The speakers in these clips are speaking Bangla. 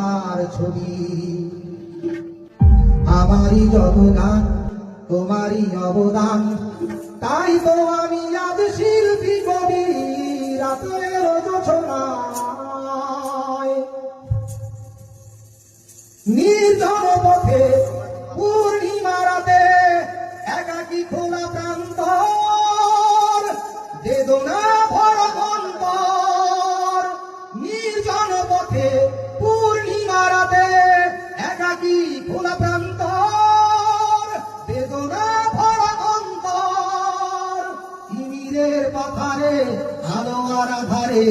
তোমার ছবি। আমারই যত গান তোমারই অবদান, তাই তো আমি আজ শিল্পী কবি রাতের জোছনায়। নির্জন পথে পূর্ণিমা রাতে একাকী খোলা প্রান্তর, বেদনা ভরা অন্তর। নির্জন পথে পূর্ণিমা রাতে একাকী খোলা প্রান্তর, বেদনা ভরা অন্তর। তিমিরের পাথারে আলো আর আধারে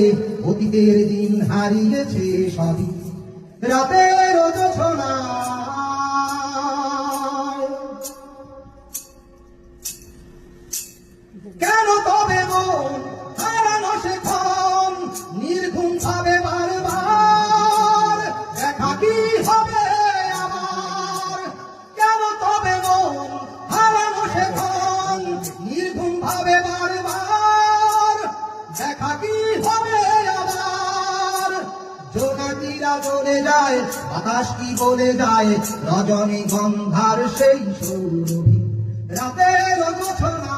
অতীতের দিন হারিয়েছে সবই রাতের জোছনায়। কেন তবে মন হারানো সে ক্ষণ নির্ঘুম ভাবে বারবার, একাকী হবে আমার। কেন তবে মন হারানো সে ক্ষণ নির্ঘুম ভাবে বারবার, একাকী হবে আমার। জোনাকিরা জ্বলে যায়, বাতাস কি বলে যায়, রজনী গন্ধার সেই সৌরভী রাতের জোছনা।